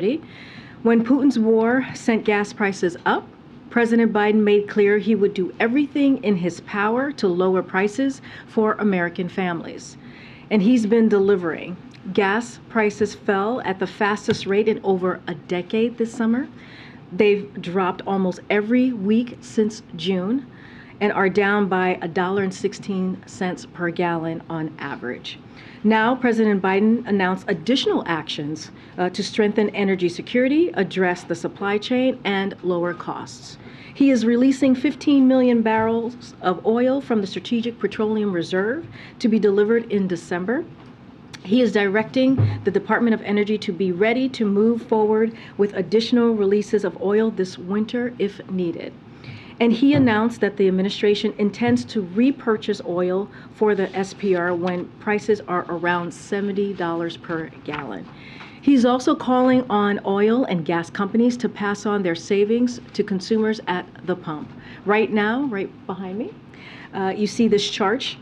When Putin's war sent gas prices up, President Biden made clear he would do everything in his power to lower prices for American families. And he's been delivering. Gas prices fell at the fastest rate in over a decade this summer. They've dropped almost every week since June and are down by $1.16 per gallon on average. Now, President Biden announced additional actions to strengthen energy security, address the supply chain, and lower costs. He is releasing 15 million barrels of oil from the Strategic Petroleum Reserve to be delivered in December. He is directing the Department of Energy to be ready to move forward with additional releases of oil this winter if needed. And he announced that the administration intends to repurchase oil for the SPR when prices are around $70 per gallon. He's also calling on oil and gas companies to pass on their savings to consumers at the pump. Right now, right behind me, you see this chart.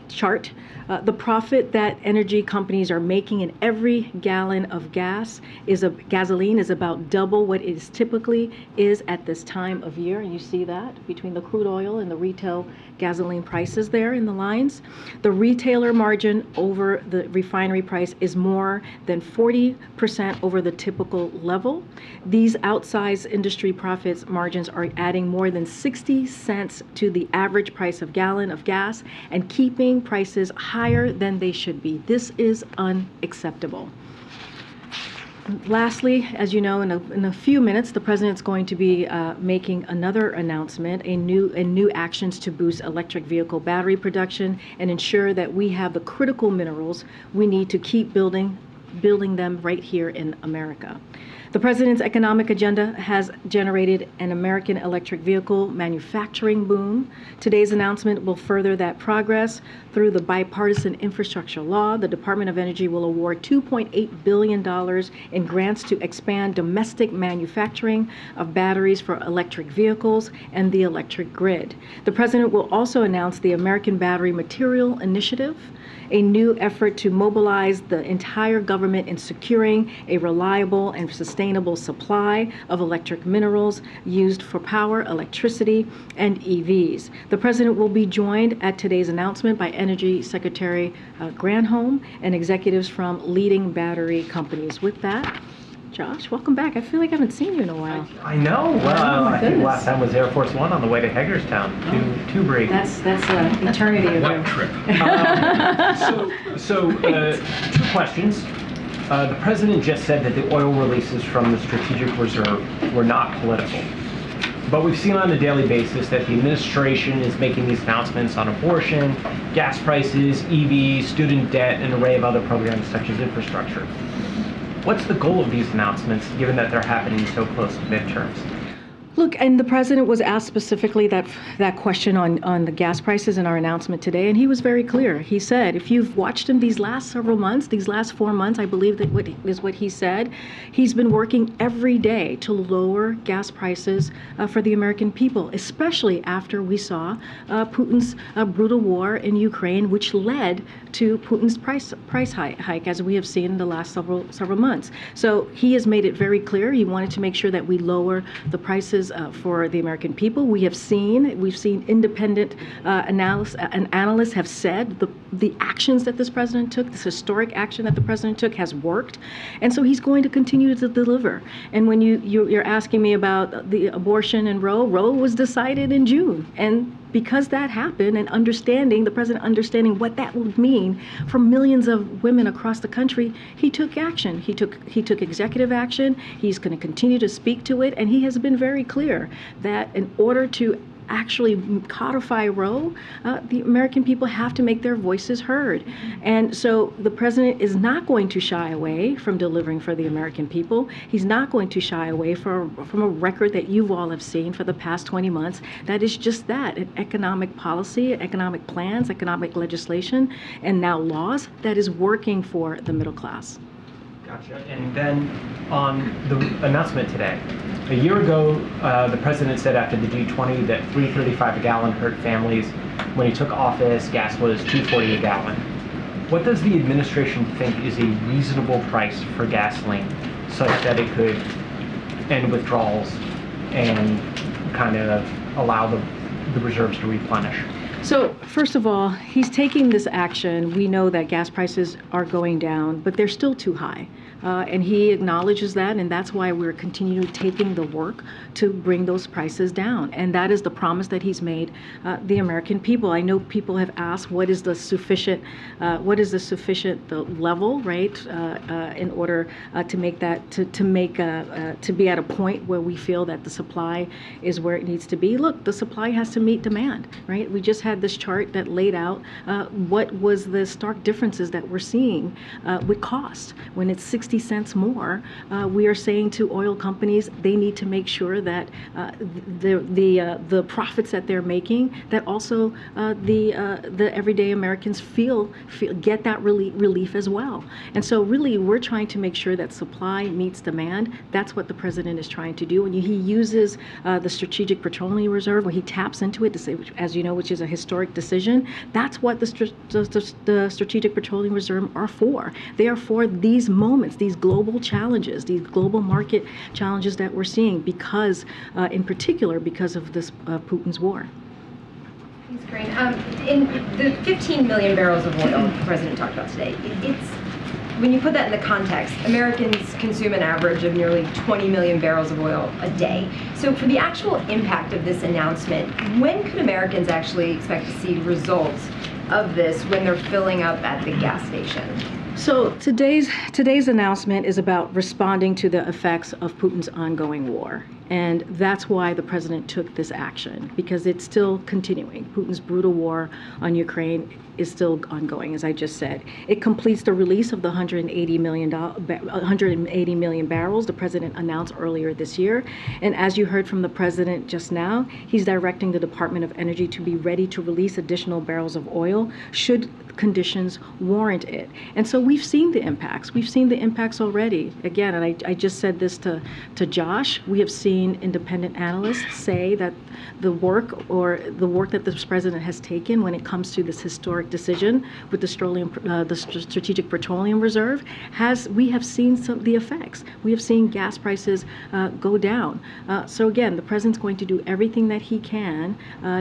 The profit that energy companies are making in every gallon of gasoline is about double what it typically is at this time of year. And you see that between the crude oil and the retail gasoline prices there in the lines. The retailer margin over the refinery price is more than 40% over the typical level. These outsized industry profits margins are adding more than 60 cents to the average price of gallon of gas and keeping prices higher than they should be. This is unacceptable. Lastly, as you know, in a few minutes, the president's going to be making another announcement, new actions to boost electric vehicle battery production and ensure that we have the critical minerals we need to keep building them right here in America. The president's economic agenda has generated an American electric vehicle manufacturing boom. Today's announcement will further that progress. Through the bipartisan infrastructure law, the Department of Energy will award $2.8 billion in grants to expand domestic manufacturing of batteries for electric vehicles and the electric grid. The president will also announce the American Battery Material Initiative, a new effort to mobilize the entire government in securing a reliable and sustainable supply of electric minerals used for power, electricity, and EVs. The president will be joined at today's announcement by Energy Secretary Granholm and executives from leading battery companies. With that, Josh, welcome back. I feel like I haven't seen you in a while. I know. Well, I think last time was Air Force One on the way to Hagerstown to break. That's an eternity ago. What trip? Two questions. The president just said that the oil releases from the Strategic Reserve were not political. But we've seen on a daily basis that the administration is making these announcements on abortion, gas prices, EVs, student debt, and an array of other programs such as infrastructure. What's the goal of these announcements, given that they're happening so close to midterms? Look, and the president was asked specifically that question on the gas prices in our announcement today, and he was very clear. He said, if you've watched him these last several months, these last 4 months, I believe that what he said, he's been working every day to lower gas prices for the American people, especially after we saw Putin's brutal war in Ukraine, which led to Putin's price hike, as we have seen in the last several months. So he has made it very clear. He wanted to make sure that we lower the prices for the American people. We've seen independent analysts have said the actions that this president took, this historic action that the president took, has worked, and so he's going to continue to deliver. And when you're asking me about the abortion and Roe was decided in June, and because that happened, and the president understanding what that would mean for millions of women across the country, he took action. He took executive action. He's going to continue to speak to it, and he has been very clear that in order to actually codify Roe, the American people have to make their voices heard. And so the president is not going to shy away from delivering for the American people. He's not going to shy away from a record that you all have seen for the past 20 months. That is just that, an economic policy, economic plans, economic legislation, and now laws that is working for the middle class. Gotcha. And then on the announcement today, a year ago, the president said after the G20 that $3.35 a gallon hurt families. When he took office, gas was $2.40 a gallon. What does the administration think is a reasonable price for gasoline, such that it could end withdrawals and kind of allow the reserves to replenish? So first of all, he's taking this action. We know that gas prices are going down, but they're still too high. And he acknowledges that, and that's why we're continuing taking the work to bring those prices down. And that is the promise that he's made the American people. I know people have asked, what is the sufficient level, right, in order to make that to be at a point where we feel that the supply is where it needs to be. Look, the supply has to meet demand, right? We just had this chart that laid out what was the stark differences that we're seeing with cost. When it's 60 cents more, we are saying to oil companies they need to make sure that the profits that they're making, that also the everyday Americans get that relief as well. And so really we're trying to make sure that supply meets demand. That's what the president is trying to do. And he uses the Strategic Petroleum Reserve, when he taps into it to say, as you know, which is a historic decision. That's what the Strategic Petroleum Reserve are for. They are for these moments, these global challenges, these global market challenges that we're seeing because, in particular, because of this Putin's war. Thanks, Karine. In the 15 million barrels of oil the president talked about today, when you put that in the context, Americans consume an average of nearly 20 million barrels of oil a day. So for the actual impact of this announcement, when could Americans actually expect to see results of this when they're filling up at the gas station? So today's announcement is about responding to the effects of Putin's ongoing war. And that's why the president took this action, because it's still continuing. Putin's brutal war on Ukraine is still ongoing, as I just said. It completes the release of the 180 million barrels the president announced earlier this year. And as you heard from the president just now, he's directing the Department of Energy to be ready to release additional barrels of oil should conditions warrant it. And so we've seen the impacts. We've seen the impacts already. Again, and I just said this to Josh, we have seen independent analysts say that the work that this president has taken when it comes to this historic decision with the Strategic Petroleum Reserve, we have seen some of the effects. We have seen gas prices go down. So again, the president's going to do everything that he can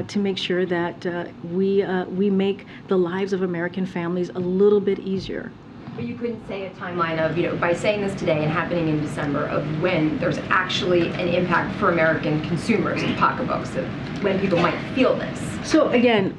to make sure that we make the lives of American families a little bit easier. But you couldn't say a timeline of, by saying this today and happening in December, of when there's actually an impact for American consumers and pocketbooks, of when people might feel this. So again,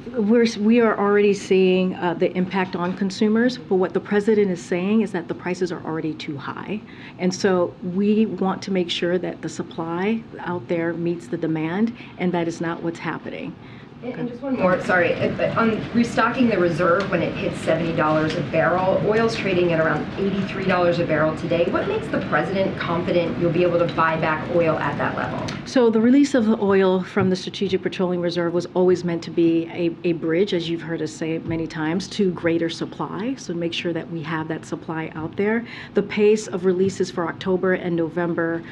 we are already seeing the impact on consumers, but what the president is saying is that the prices are already too high. And so we want to make sure that the supply out there meets the demand, and that is not what's happening. And just one more, sorry, on restocking the reserve when it hits $70 a barrel, oil's trading at around $83 a barrel today. What makes the president confident you'll be able to buy back oil at that level? So the release of the oil from the Strategic Petroleum Reserve was always meant to be a bridge, as you've heard us say many times, to greater supply, so to make sure that we have that supply out there. The pace of releases for October and November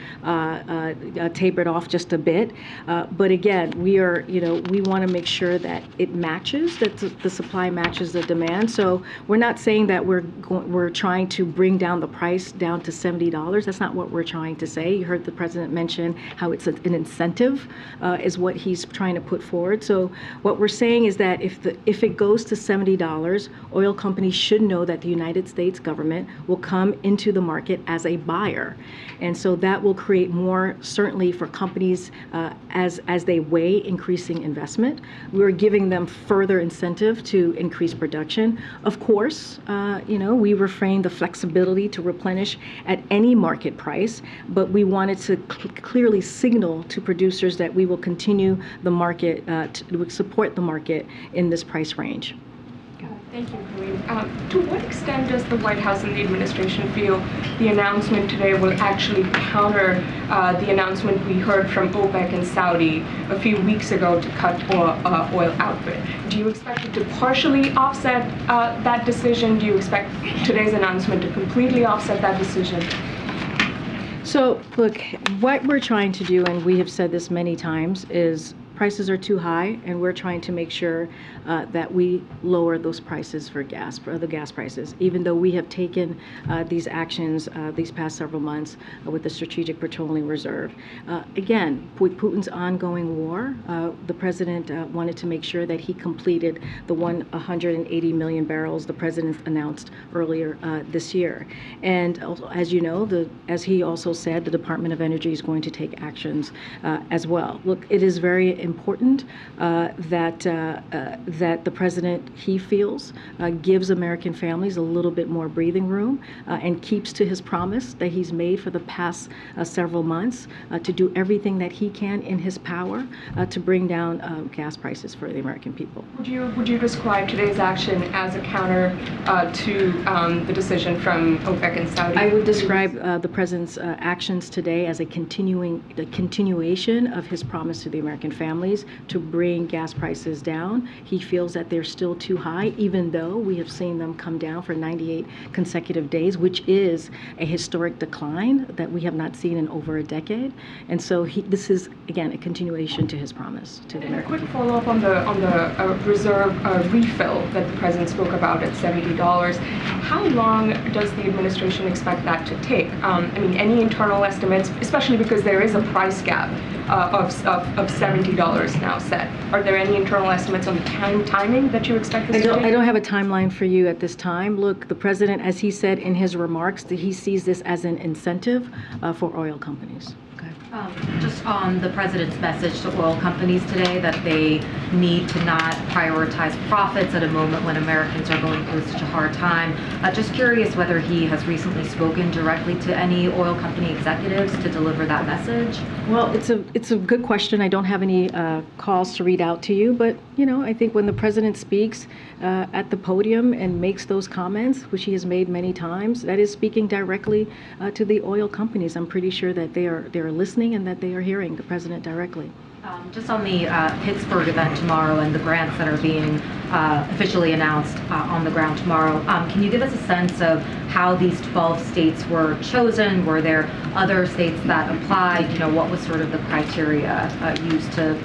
tapered off just a bit, but again, we want to make sure that it matches, that the supply matches the demand. So we're not saying that we're trying to bring down the price down to $70. That's not what we're trying to say. You heard the president mention how it's an incentive is what he's trying to put forward. So what we're saying is that if it goes to $70, oil companies should know that the United States government will come into the market as a buyer. And so that will create more certainty for companies as they weigh increasing investment. We're giving them further incentive to increase production. Of course, we refrain the flexibility to replenish at any market price, but we wanted to clearly signal to producers that we will continue the market, to support the market in this price range. Thank you, Karine. To what extent does the White House and the administration feel the announcement today will actually counter the announcement we heard from OPEC and Saudi a few weeks ago to cut oil output? Do you expect it to partially offset that decision? Do you expect today's announcement to completely offset that decision? So, look, what we're trying to do, and we have said this many times, is prices are too high, and we're trying to make sure that we lower those prices for the gas prices, even though we have taken these actions these past several months with the Strategic Petroleum Reserve. Again, with Putin's ongoing war, the president wanted to make sure that he completed the 180 million barrels the president announced earlier this year. And also, as you know, as he also said, the Department of Energy is going to take actions as well. Look, it is very important that the president, he feels, gives American families a little bit more breathing room and keeps to his promise that he's made for the past several months to do everything that he can in his power to bring down gas prices for the American people. Would you describe today's action as a counter to the decision from OPEC and Saudi? I would describe the president's actions today as a continuation of his promise to the American families to bring gas prices down. He feels that they're still too high, even though we have seen them come down for 98 consecutive days, which is a historic decline that we have not seen in over a decade. And so this is, again, a continuation to his promise to the American people. A quick follow-up on the reserve refill that the president spoke about at $70. How long does the administration expect that to take? I mean, any internal estimates, especially because there is a price gap of $70 now set. Are there any internal estimates on the timing that you expect this to take? I don't have a timeline for you at this time. Look, the president, as he said in his remarks, that he sees this as an incentive for oil companies. Just on the president's message to oil companies today that they need to not prioritize profits at a moment when Americans are going through such a hard time. Just curious whether he has recently spoken directly to any oil company executives to deliver that message. Well, it's a good question. I don't have any calls to read out to you, but I think when the president speaks at the podium and makes those comments, which he has made many times, that is speaking directly to the oil companies. I'm pretty sure that they are listening and that they are hearing the president directly. Just on the Pittsburgh event tomorrow and the grants that are being officially announced on the ground tomorrow, can you give us a sense of how these 12 states were chosen? Were there other states that applied? What was sort of the criteria used to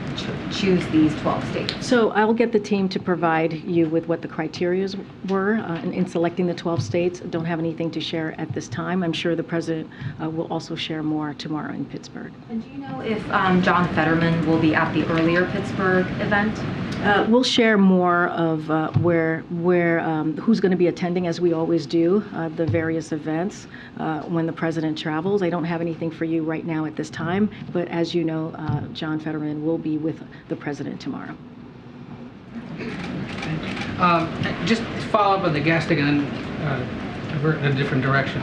choose these 12 states? So I'll get the team to provide you with what the criteria were in selecting the 12 states. Don't have anything to share at this time. I'm sure the president will also share more tomorrow in Pittsburgh. And do you know if John Fetterman will be at the earlier Pittsburgh event? We'll share more of who's going to be attending, as we always do, the various events when the president travels. I don't have anything for you right now at this time, but as you know, John Fetterman will be with the president tomorrow. Just to follow up on the gas thing and then divert in a different direction.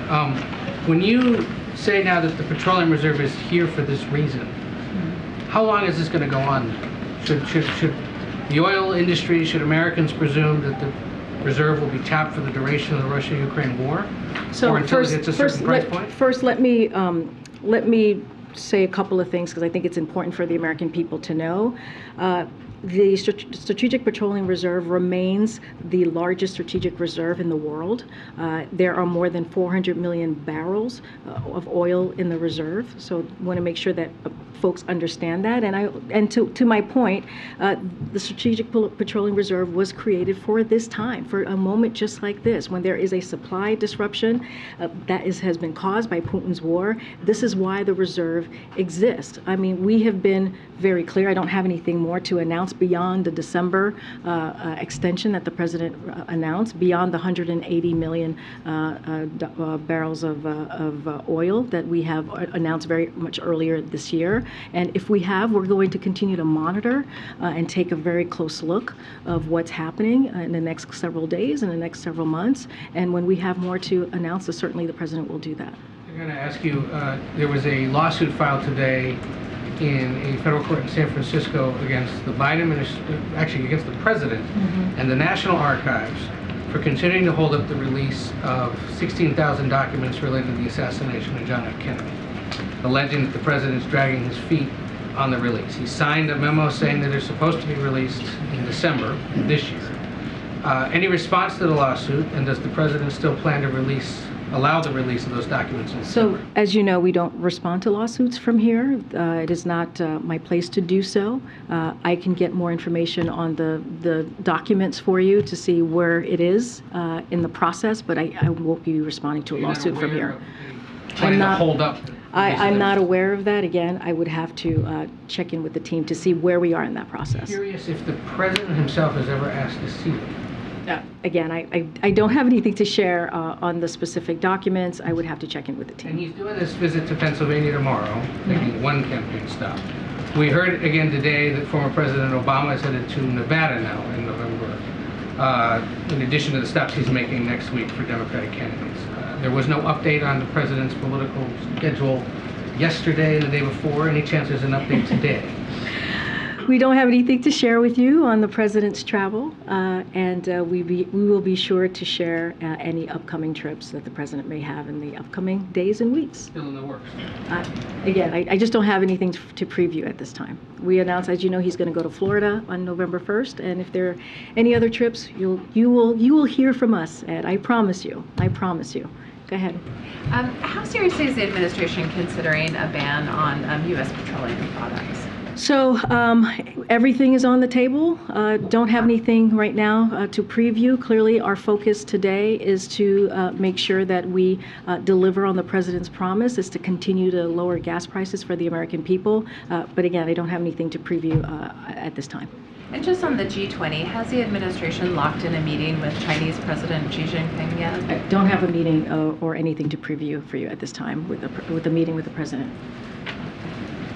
When you say now that the petroleum reserve is here for this reason, how long is this going to go on? Should the oil industry, should Americans presume that the reserve will be tapped for the duration of the Russia-Ukraine war, or until it hits a certain price point? First, let me say a couple of things because I think it's important for the American people to know. The Strategic Petroleum Reserve remains the largest strategic reserve in the world. There are more than 400 million barrels of oil in the reserve. So I want to make sure that folks understand that. And to my point, the Strategic Petroleum Reserve was created for this time, for a moment just like this, when there is a supply disruption that has been caused by Putin's war. This is why the reserve exists. I mean, we have been very clear. I don't have anything more to announce beyond the December extension that the president announced, beyond the 180 million barrels of oil that we have announced very much earlier this year. And if we have, we're going to continue to monitor and take a very close look of what's happening in the next several days, in the next several months. And when we have more to announce, certainly the president will do that. I'm going to ask you, there was a lawsuit filed today in a federal court in San Francisco against the Biden administration, actually against the president and the National Archives for continuing to hold up the release of 16,000 documents related to the assassination of John F. Kennedy, alleging that the president's dragging his feet on the release. He signed a memo saying that they're supposed to be released in December this year. Any response to the lawsuit, and does the president still plan to release allow the release of those documents in So, December. as you know, we don't respond to lawsuits from here. It is not my place to do so. I can get more information on the documents for you to see where it is in the process, but I won't be responding to a You're not lawsuit from aware here. of any plan to hold up the release of I'm not them? aware of that. Again, I would have to check in with the team to see where we are in that process. Curious if the president himself has ever asked to see them. Again, I don't have anything to share on the specific documents. I would have to check in with the And team. he's doing this visit to Pennsylvania tomorrow, making one campaign stop. We heard again today that former President Obama is headed to Nevada now in November, in addition to the stops he's making next week for Democratic candidates. There was no update on the president's political schedule yesterday and the day before. Any chance there's an update today? We don't have anything to share with you on the president's travel, and we will be sure to share any upcoming trips that the president may have in the upcoming days and weeks. Still in the works. Again, I just don't have anything to preview at this time. We announced, as you know, he's going to go to Florida on November 1st, and if there are any other trips, you will hear from us, Ed. I promise you. I promise you. Go ahead. How seriously is the administration considering a ban on U.S. petroleum products? So everything is on the table. Don't have anything right now to preview. Clearly, our focus today is to make sure that we deliver on the president's promise, is to continue to lower gas prices for the American people. But again, I don't have anything to preview at this time. And just on the G20, has the administration locked in a meeting with Chinese President Xi Jinping yet? I don't have a meeting or anything to preview for you at this time with the meeting with the president.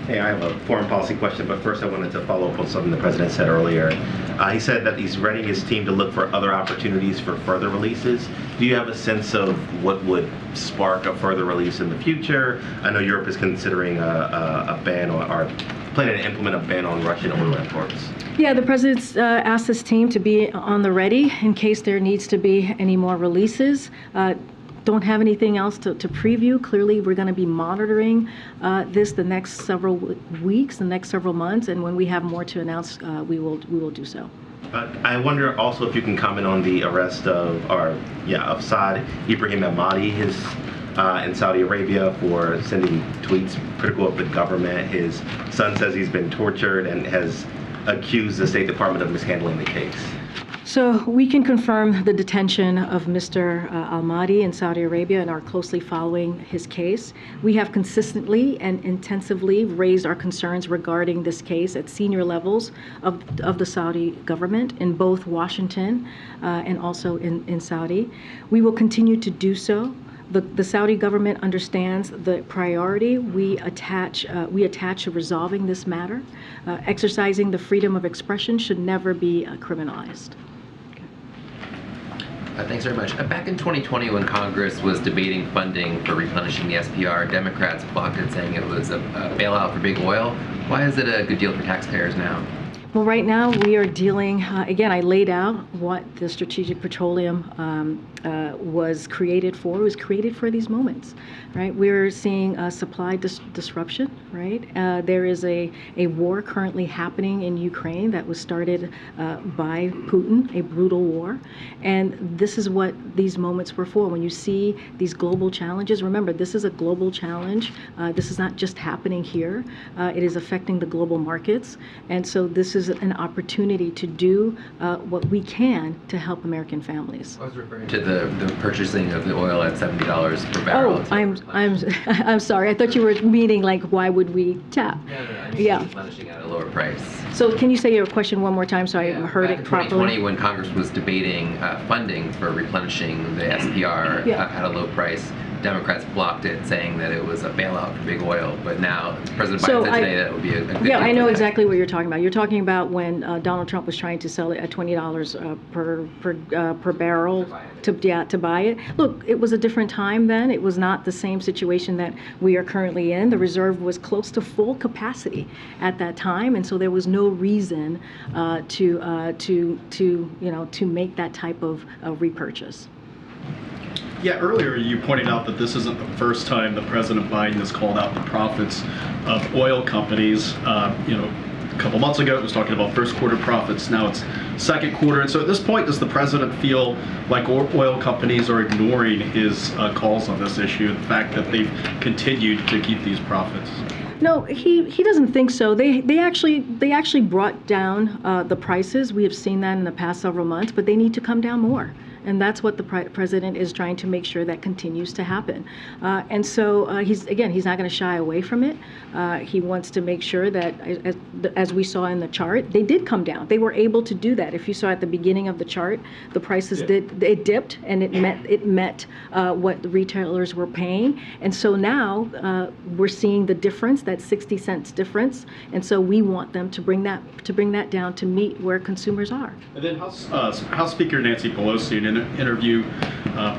Hey, I have a foreign policy question, but first I wanted to follow up on something the president said earlier. He said that he's readying his team to look for other opportunities for further releases. Do you have a sense of what would spark a further release in the future? I know Europe is considering a ban or planning to implement a ban on Russian oil imports. Yeah, the president's asked his team to be on the ready in case there needs to be any more releases. Don't have anything else to preview. Clearly, we're going to be monitoring this the next several weeks, the next several months, and when we have more to announce, we will do so. I wonder also if you can comment on the arrest of Saad Ibrahim Ahmadi in Saudi Arabia for sending tweets critical of the government. His son says he's been tortured and has accused the State Department of mishandling the case. So we can confirm the detention of Mr. Ahmadi in Saudi Arabia and are closely following his case. We have consistently and intensively raised our concerns regarding this case at senior levels of the Saudi government in both Washington and also in Saudi. We will continue to do so. The Saudi government understands the priority we attach to resolving this matter. Exercising the freedom of expression should never be criminalized. Thanks very much. Back in 2020, when Congress was debating funding for replenishing the SPR, Democrats blocked it, saying it was a bailout for big oil. Why is it a good deal for taxpayers now? Well, right now we are dealing, again, I laid out what the Strategic Petroleum was created for. It was created for these moments, right? We're seeing supply disruption, right? There is a war currently happening in Ukraine that was started by Putin, a brutal war. And this is what these moments were for. When you see these global challenges, remember, this is a global challenge. This is not just happening here. It is affecting the global markets. And so this is an opportunity to do what we can to help American families. I was referring to the purchasing of the oil at $70 per barrel. Oh, I'm sorry. I thought you were meaning like why would we tap? No, Yeah. replenishing at a lower price. So can you say your question one more time so I heard Back it in properly? 2020, when Congress was debating funding for replenishing the SPR at a low price, Democrats blocked it, saying that it was a bailout for big oil. But now President Biden said today that it would be a good Yeah, deal I know for exactly what you're talking about. You're talking about when Donald Trump was trying to sell it at $20 per barrel to buy it. Look, it was a different time then. It was not the same situation that we are currently in. The reserve was close to full capacity at that time, and so there was no reason to make that type of repurchase. Yeah, earlier you pointed out that this isn't the first time that President Biden has called out the profits of oil companies. A couple months ago, it was talking about first quarter profits. Now it's second quarter. And so at this point, does the president feel like oil companies are ignoring his calls on this issue, the fact that they've continued to keep these profits? No, he doesn't think so. They actually brought down the prices. We have seen that in the past several months, but they need to come down more. And that's what the president is trying to make sure that continues to happen. And so he's not going to shy away from it. He wants to make sure that, as we saw in the chart, they did come down. They were able to do that. If you saw at the beginning of the chart, the prices it dipped, and it met what the retailers were paying. And so now we're seeing the difference, that 60 cents difference. And so we want them to bring that down to meet where consumers are. And then House Speaker Nancy Pelosi, in an interview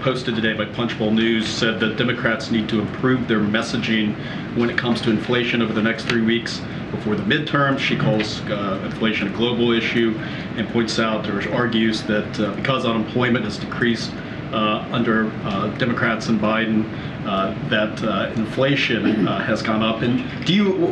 posted today by Punchbowl News, said that Democrats need to improve their messaging when it comes to inflation over the next 3 weeks before the midterms. She calls inflation a global issue and points out or argues that because unemployment has decreased under Democrats and Biden, that inflation has gone up. And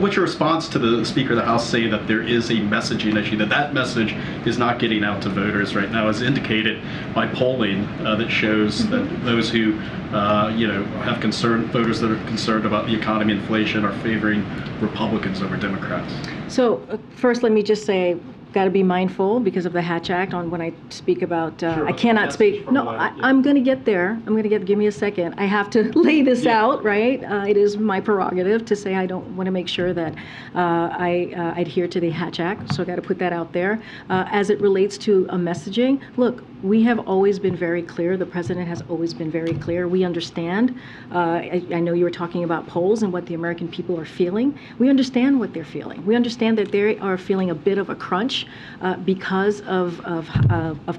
what's your response to the Speaker of the House saying that there is a messaging issue, that message is not getting out to voters right now, as indicated by polling that shows that those who have voters that are concerned about the economy, inflation, are favoring Republicans over Democrats? So first, let me just say, got to be mindful because of the Hatch Act on when I speak about, Sure, I cannot speak. No, I'm going to get there. give me a second. I have to lay this out, right? It is my prerogative to say I don't want to make sure that I adhere to the Hatch Act. So I got to put that out there. As it relates to a messaging, look, we have always been very clear. The president has always been very clear. We understand. I know you were talking about polls and what the American people are feeling. We understand what they're feeling. We understand that they are feeling a bit of a crunch because of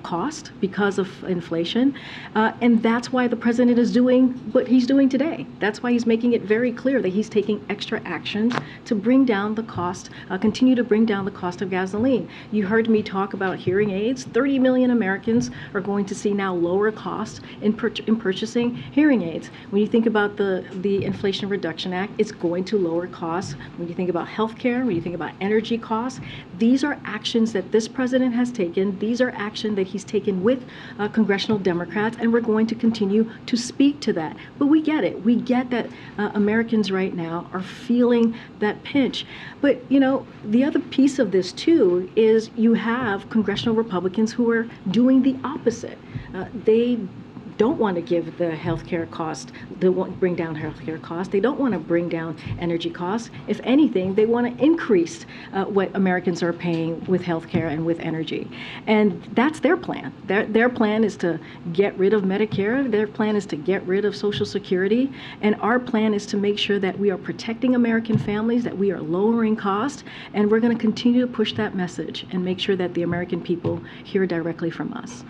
cost, because of inflation, and that's why the president is doing what he's doing today. That's why he's making it very clear that he's taking extra actions to bring down the cost, continue to bring down the cost of gasoline. You heard me talk about hearing aids. 30 million Americans are going to see now lower costs in purchasing hearing aids. When you think about the Inflation Reduction Act, it's going to lower costs. When you think about healthcare, when you think about energy costs, these are actions that this president has taken. These are action that he's taken with congressional Democrats, and we're going to continue to speak to that. But we get it. We get that Americans right now are feeling that pinch. But, the other piece of this, too, is you have congressional Republicans who are doing the opposite. They don't want to give the healthcare cost. They won't bring down healthcare costs. They don't want to bring down energy costs. If anything, they want to increase what Americans are paying with healthcare and with energy. And that's their plan. Their plan is to get rid of Medicare. Their plan is to get rid of Social Security. And our plan is to make sure that we are protecting American families, that we are lowering costs, and we're going to continue to push that message and make sure that the American people hear directly from us.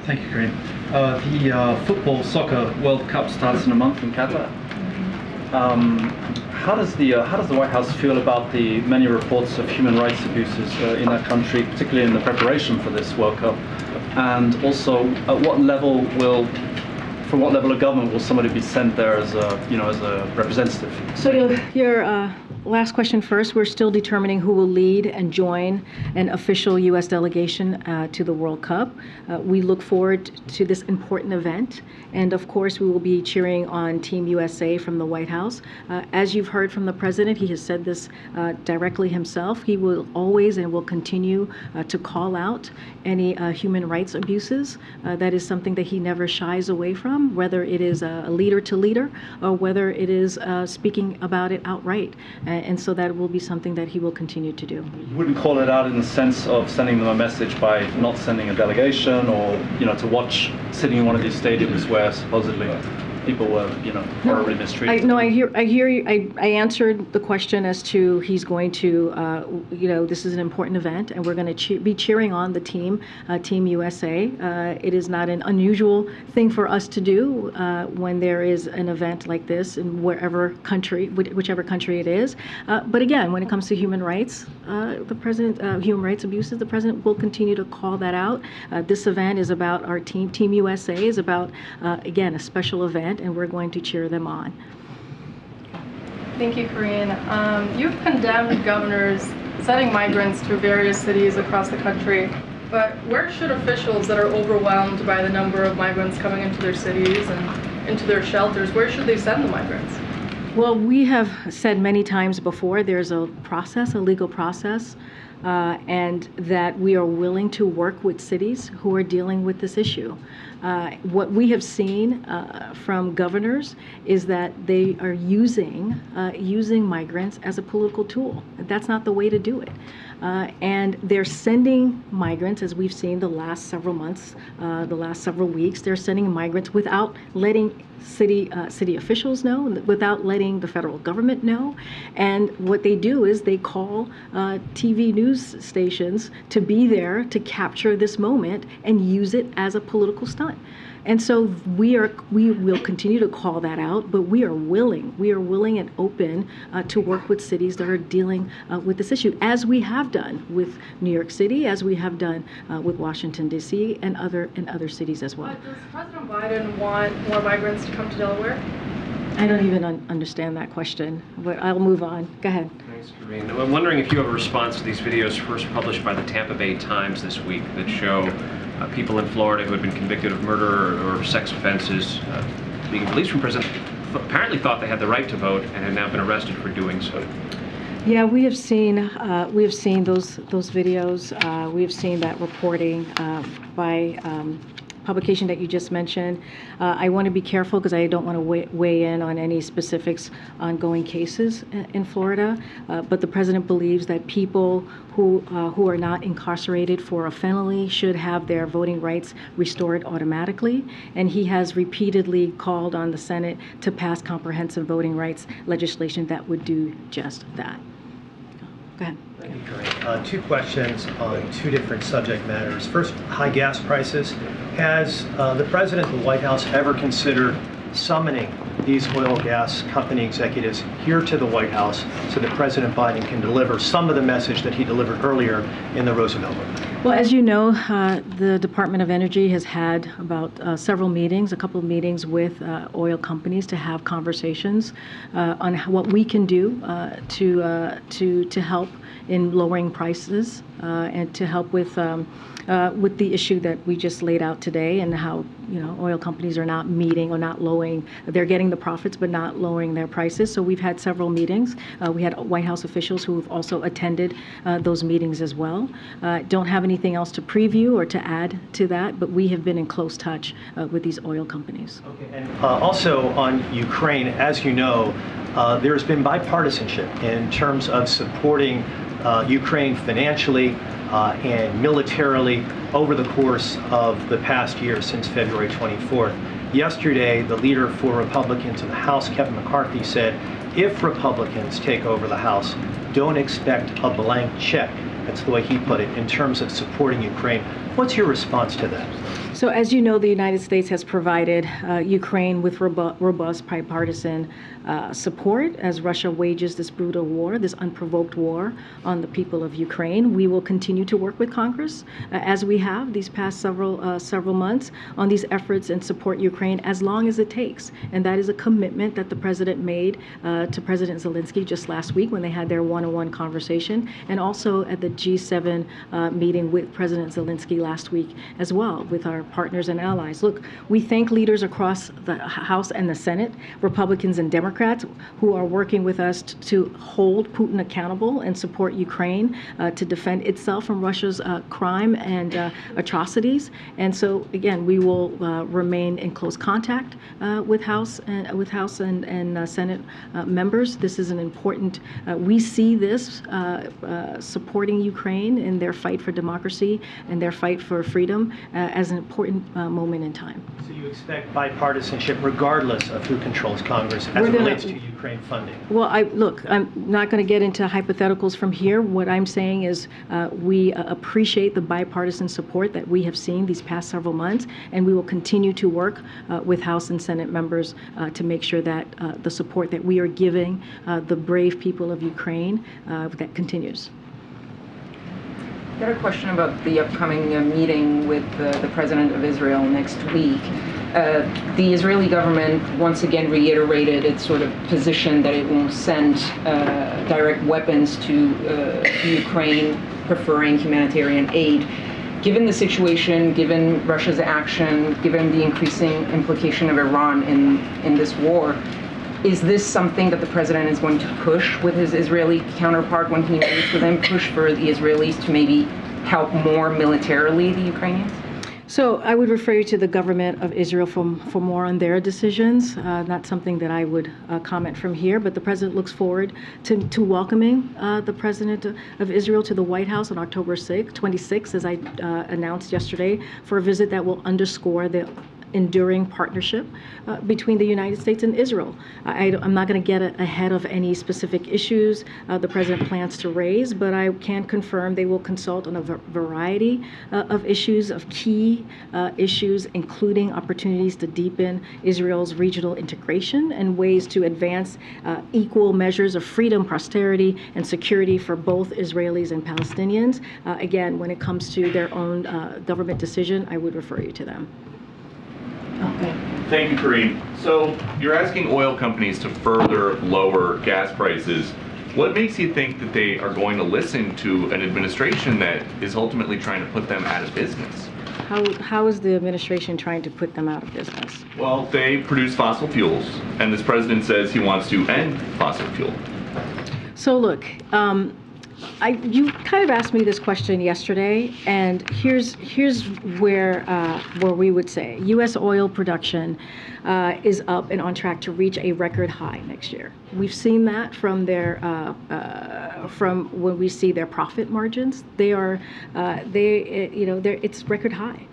Thank you, Karine. The soccer World Cup starts in a month in Qatar. How does the White House feel about the many reports of human rights abuses in that country, particularly in the preparation for this World Cup? And also, from what level of government will somebody be sent there as a representative? So your last question first. We're still determining who will lead and join an official U.S. delegation to the World Cup. We look forward to this important event. And of course, we will be cheering on Team USA from the White House. As you've heard from the president, he has said this directly himself. He will always and will continue to call out any human rights abuses. That is something that he never shies away from, whether it is a leader to leader or whether it is speaking about it outright. And so that will be something that he will continue to do. You wouldn't call it out in the sense of sending them a message by not sending a delegation, or to watch sitting in one of these stadiums where supposedly people were horribly mistreated? I hear you. I answered the question as to he's going to, this is an important event, and we're going to be cheering on the team, Team USA. It is not an unusual thing for us to do when there is an event like this in whichever country it is. But again, when it comes to human rights, human rights abuses, the president will continue to call that out. This event is about our team. Team USA is about, again, a special event, and we're going to cheer them on. Thank you, Karine. You've condemned governors sending migrants to various cities across the country. But where should officials that are overwhelmed by the number of migrants coming into their cities and into their shelters, where should they send the migrants? Well, we have said many times before, there's a process, a legal process, and that we are willing to work with cities who are dealing with this issue. What we have seen from governors is that they are using migrants as a political tool. That's not the way to do it. And they're sending migrants, as we've seen the last several months, the last several weeks, they're sending migrants without letting city officials know, without letting the federal government know. And what they do is they call TV news stations to be there to capture this moment and use it as a political stunt. And so we will continue to call that out, but we are willing and open to work with cities that are dealing with this issue, as we have done with New York City, as we have done with Washington, D.C., and other cities as well. But does President Biden want more migrants to come to Delaware? I don't even understand that question, but I'll move on. Go ahead. Thanks, Karine. I'm wondering if you have a response to these videos first published by the Tampa Bay Times this week that show people in Florida who had been convicted of murder or sex offenses being released from prison, apparently thought they had the right to vote and had now been arrested for doing so. Yeah, we have seen those videos. We have seen that reporting by publication that you just mentioned. I want to be careful because I don't want to weigh in on any specifics ongoing cases in Florida. But the president believes that people who are not incarcerated for a felony should have their voting rights restored automatically. And he has repeatedly called on the Senate to pass comprehensive voting rights legislation that would do just that. Go ahead. Thank you, Karine. Two questions on two different subject matters. First, high gas prices. Has the President and the White House ever considered summoning these oil gas company executives here to the White House so that President Biden can deliver some of the message that he delivered earlier in the Roosevelt Room? Well, as you know, the Department of Energy has had about several meetings, a couple of meetings with oil companies to have conversations on what we can do to help in lowering prices and to help with the issue that we just laid out today, and how oil companies are not meeting or not lowering. They're getting the profits but not lowering their prices. So we've had several meetings. We had White House officials who have also attended those meetings as well. Don't have anything else to preview or to add to that, but we have been in close touch with these oil companies. Okay. And also on Ukraine, as you know, there has been bipartisanship in terms of supporting Ukraine financially and militarily over the course of the past year since February 24th. Yesterday, the leader for Republicans in the House, Kevin McCarthy, said if Republicans take over the House, don't expect a blank check. That's the way he put it, in terms of supporting Ukraine. What's your response to that? So as you know, the United States has provided Ukraine with robust bipartisan support as Russia wages this brutal war, this unprovoked war on the people of Ukraine. We will continue to work with Congress, as we have these past several months, on these efforts and support Ukraine as long as it takes. And that is a commitment that the president made to President Zelensky just last week when they had their one-on-one conversation, and also at the G7 meeting with President Zelensky last week as well, with our partners and allies. Look, we thank leaders across the House and the Senate, Republicans and Democrats, who are working with us to hold Putin accountable and support Ukraine to defend itself from Russia's crime and atrocities. And so, again, we will remain in close contact with House and Senate members. This is an important. We see this supporting Ukraine in their fight for democracy and their fight for freedom as an important moment in time. So you expect bipartisanship regardless of who controls Congress as it relates to Ukraine funding? Well, I'm not going to get into hypotheticals from here. What I'm saying is we appreciate the bipartisan support that we have seen these past several months, and we will continue to work with House and Senate members to make sure that the support that we are giving the brave people of Ukraine that continues. I got a question about the upcoming meeting with the President of Israel next week. The Israeli government once again reiterated its sort of position that it won't send direct weapons to Ukraine, preferring humanitarian aid. Given the situation, given Russia's action, given the increasing implication of Iran in this war, is this something that the president is going to push with his Israeli counterpart when he meets with him, push for the Israelis to maybe help more militarily the Ukrainians? So I would refer you to the government of Israel for more on their decisions. Not something that I would comment from here, but the president looks forward to welcoming the president of Israel to the White House on October 26th, as I announced yesterday, for a visit that will underscore the enduring partnership between the United States and Israel. I'm not going to get ahead of any specific issues the president plans to raise, but I can confirm they will consult on a variety of issues, of key issues, including opportunities to deepen Israel's regional integration and ways to advance equal measures of freedom, prosperity, and security for both Israelis and Palestinians. Again, when it comes to their own government decision, I would refer you to them. Okay. Thank you, Karine. So you're asking oil companies to further lower gas prices. What makes you think that they are going to listen to an administration that is ultimately trying to put them out of business? How is the administration trying to put them out of business? Well, they produce fossil fuels, and this president says he wants to end fossil fuel. So look, you kind of asked me this question yesterday, and here's where we would say U.S. oil production is up and on track to reach a record high next year. We've seen that from from when we see their profit margins. It's record high.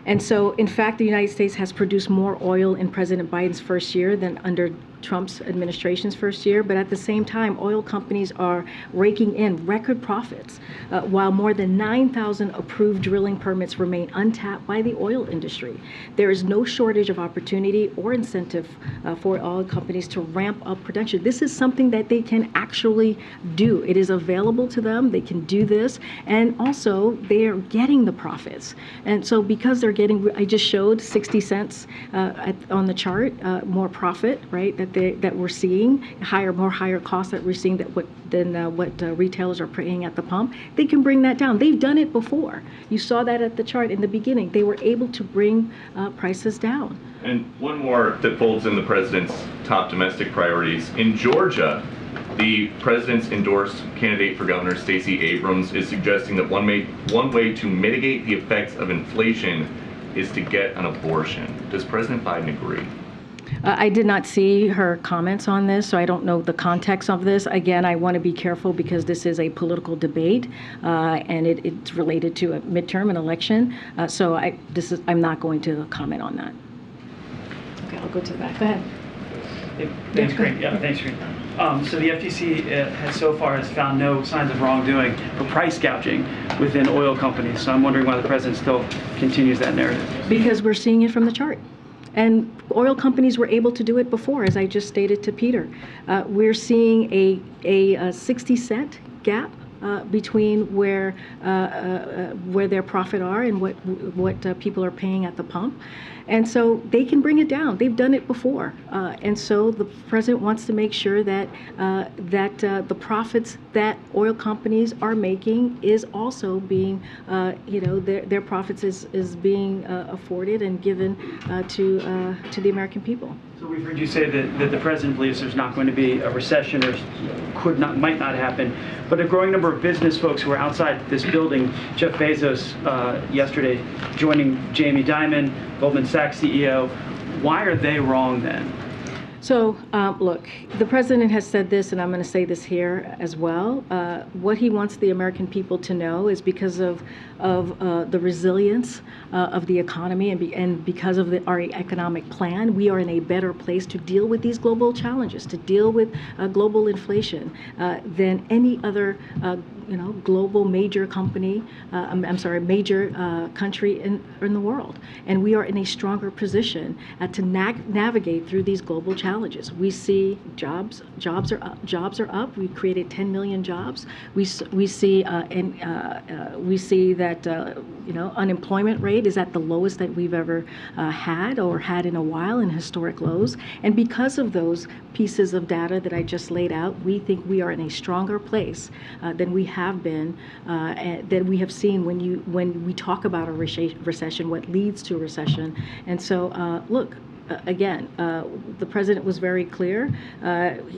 And so, in fact, the United States has produced more oil in President Biden's first year than under Trump's administration's first year. But at the same time, oil companies are raking in record profits, while more than 9,000 approved drilling permits remain untapped by the oil industry. There is no shortage of opportunity or incentive for oil companies to ramp up production. This is something that they can actually do. It is available to them. They can do this. And also, they are getting the profits. And so because they're getting, I just showed 60 cents on the chart, more profit, right, that we're seeing, higher costs that we're seeing than what retailers are paying at the pump. They can bring that down. They've done it before. You saw that at the chart in the beginning. They were able to bring prices down. And one more that folds in the president's top domestic priorities. In Georgia, the president's endorsed candidate for governor, Stacey Abrams, is suggesting that one way to mitigate the effects of inflation is to get an abortion. Does President Biden agree? I did not see her comments on this, so I don't know the context of this. Again, I want to be careful because this is a political debate, and it's related to a midterm, an election. So I'm not going to comment on that. Okay, I'll go to the back. Go ahead. Thanks, Karine. Yeah, thanks, Karine. So the FTC has so far found no signs of wrongdoing or price gouging within oil companies. So I'm wondering why the president still continues that narrative. Because we're seeing it from the chart. And oil companies were able to do it before, as I just stated to Peter. We're seeing a 60-cent gap between where their profit are and what people are paying at the pump. And so they can bring it down. They've done it before. And so the president wants to make sure that the profits that oil companies are making is also being, their profits is being afforded and given to the American people. So we've heard you say that the president believes there's not going to be a recession or might not happen, but a growing number of business folks who are outside this building, Jeff Bezos yesterday joining Jamie Dimon, Goldman Sachs CEO, why are they wrong then? So, look, the president has said this, and I'm going to say this here as well. What he wants the American people to know is because of the resilience of the economy and because of our economic plan, we are in a better place to deal with these global challenges, to deal with global inflation than any other global major company, major country in the world. And we are in a stronger position to navigate through these global challenges. We see jobs are up. We created 10 million jobs. We see that unemployment rate is at the lowest that we've ever had in a while, in historic lows. And because of those pieces of data that I just laid out, we think we are in a stronger place than we have been, than we have seen when we talk about a recession, what leads to a recession. And so, look, again, the president was very clear.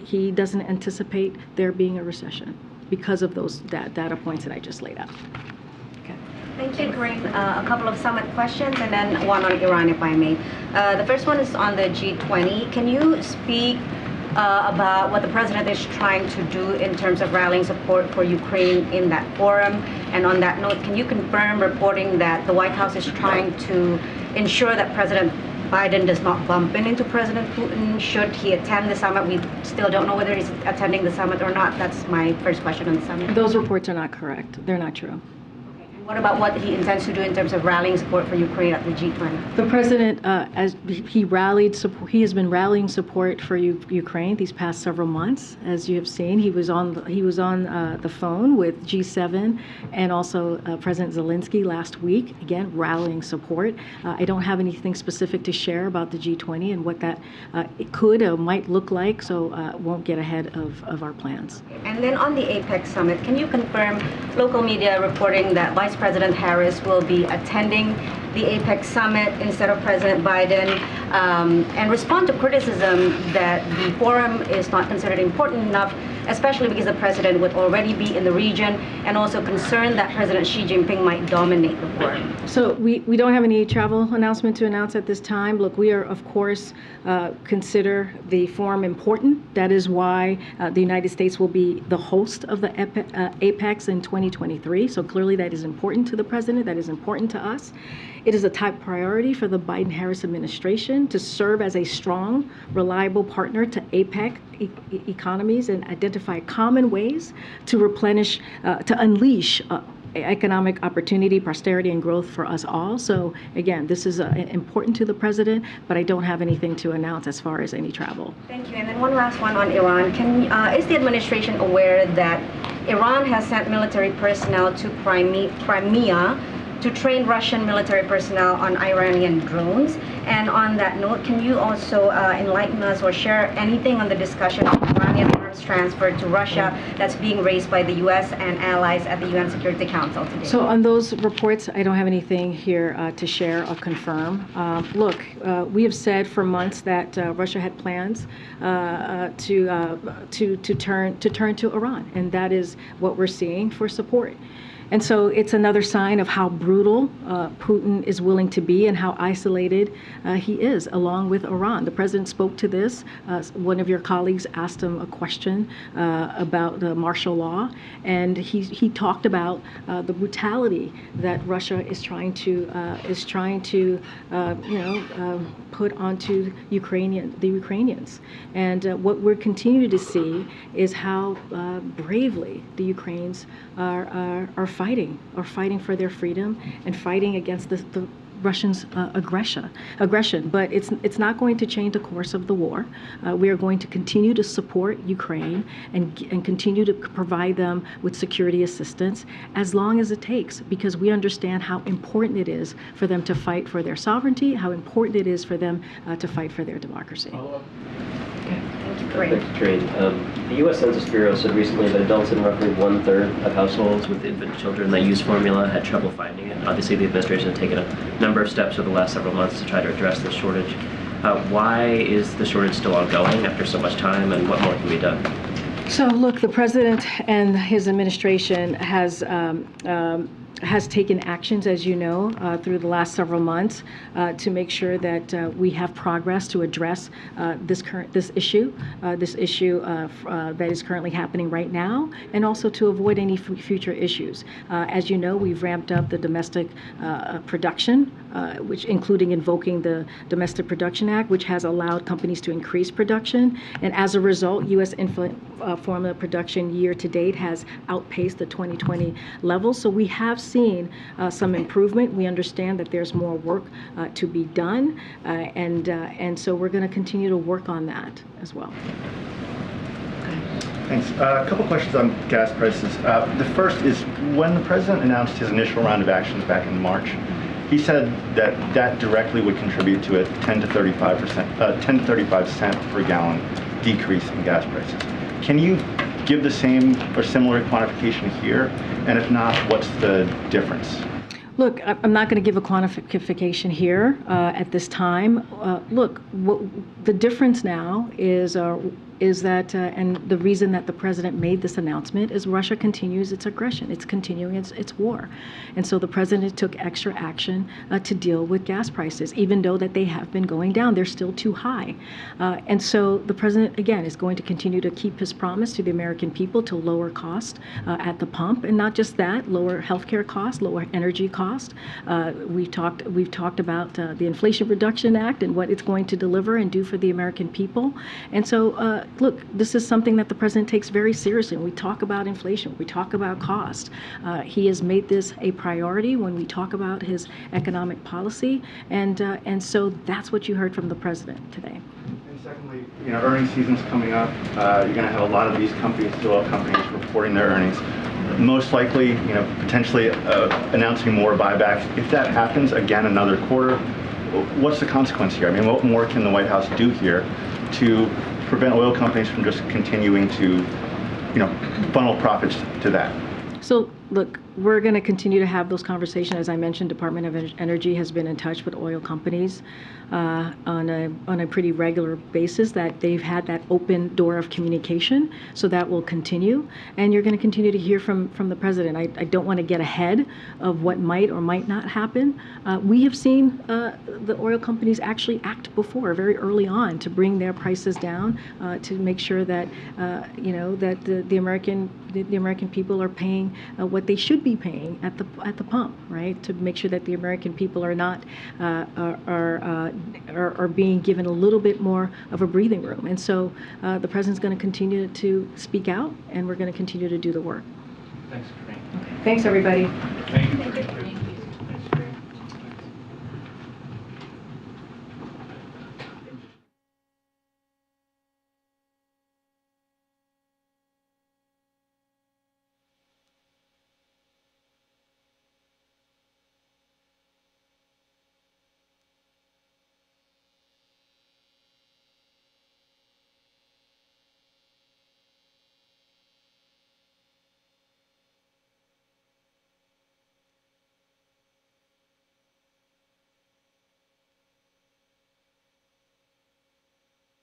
He doesn't anticipate there being a recession because of those data points that I just laid out. Thank you, Karine. A couple of summit questions and then one on Iran, if I may. The first one is on the G20. Can you speak about what the president is trying to do in terms of rallying support for Ukraine in that forum? And on that note, can you confirm reporting that the White House is trying to ensure that President Biden does not bump into President Putin should he attend the summit? We still don't know whether he's attending the summit or not. That's my first question on the summit. Those reports are not correct. They're not true. What about what he intends to do in terms of rallying support for Ukraine at the G20? The president, as he has been rallying support for Ukraine these past several months. As you have seen, he was on the phone with G7 and also President Zelensky last week. Again, rallying support. I don't have anything specific to share about the G20 and what that it could or might look like, so won't get ahead of our plans. And then on the APEC summit, can you confirm local media reporting that Vice President Harris will be attending the APEC summit instead of President Biden, and respond to criticism that the forum is not considered important enough, especially because the president would already be in the region, and also concerned that President Xi Jinping might dominate the forum? So we don't have any travel announcement to announce at this time. Look, we are, of course, consider the forum important. That is why the United States will be the host of the APEX in 2023. So clearly that is important to the president. That is important to us. It is a top priority for the Biden-Harris administration to serve as a strong, reliable partner to APEC economies and identify common ways to replenish, to unleash economic opportunity, prosperity, and growth for us all. So again, this is important to the president, but I don't have anything to announce as far as any travel. Thank you. And then one last one on Iran. Is the administration aware that Iran has sent military personnel to Crimea to train Russian military personnel on Iranian drones? And on that note, can you also enlighten us or share anything on the discussion of Iranian arms transfer to Russia that's being raised by the U.S. and allies at the UN Security Council today? So on those reports, I don't have anything here to share or confirm. Look, we have said for months that Russia had plans to turn to Iran, and that is what we're seeing for support. And so it's another sign of how brutal Putin is willing to be and how isolated he is, along with Iran. The president spoke to this. One of your colleagues asked him a question about the martial law, and he talked about the brutality that Russia is trying to put onto the Ukrainians. And what we're continuing to see is how bravely the Ukrainians are fighting for their freedom and fighting against the Russians' aggression. But it's not going to change the course of the war. We are going to continue to support Ukraine and continue to provide them with security assistance as long as it takes, because we understand how important it is for them to fight for their sovereignty, how important it is for them to fight for their democracy. Karine, the U.S. Census Bureau said recently that adults in roughly 1/3 of households with infant children that use formula had trouble finding it. Obviously, the administration has taken a number of steps over the last several months to try to address this shortage. Why is the shortage still ongoing after so much time, and what more can be done? has taken actions, as you know, through the last several months to make sure that we have progress to address this issue that is currently happening right now, and also to avoid any future issues. As you know, we've ramped up the domestic production, which including invoking the Domestic Production Act, which has allowed companies to increase production. And as a result, U.S. infant formula production year to date has outpaced the 2020 levels. So we have seen some improvement. We understand that there's more work to be done, and so we're going to continue to work on that as well. Thanks. A couple questions on gas prices. The first is, when the president announced his initial round of actions back in March, he said that directly would contribute to a 10 to 35 cent per gallon decrease in gas prices. Can you give the same or similar quantification here? And if not, what's the difference? Look, I'm not going to give a quantification here at this time. Look, the difference now is that, and the reason that the president made this announcement is Russia continues its aggression. It's continuing its war. And so the president took extra action to deal with gas prices, even though that they have been going down. They're still too high. And so the president, again, is going to continue to keep his promise to the American people to lower cost at the pump. And not just that, lower healthcare costs, lower energy cost. We've talked about the Inflation Reduction Act and what it's going to deliver and do for the American people. And so, look, this is something that the president takes very seriously. When we talk about inflation, we talk about cost. He has made this a priority when we talk about his economic policy, and so that's what you heard from the president today. And secondly, earnings season's coming up. You're going to have a lot of these companies, oil companies, reporting their earnings. Most likely, potentially announcing more buybacks. If that happens, again, another quarter, what's the consequence here? I mean, what more can the White House do here to prevent oil companies from just continuing to, funnel profits to that? So, look, we're going to continue to have those conversations. As I mentioned, Department of Energy has been in touch with oil companies on a pretty regular basis, that they've had that open door of communication, so that will continue. And you're going to continue to hear from the president. I don't want to get ahead of what might or might not happen. We have seen the oil companies actually act before, very early on, to bring their prices down, to make sure that that the American people are paying what they should be paying at the pump, right? To make sure that the American people are not are being given a little bit more of a breathing room. And so the president's going to continue to speak out, and we're going to continue to do the work. Thanks, Karine. Okay. Thanks, everybody. Thank you.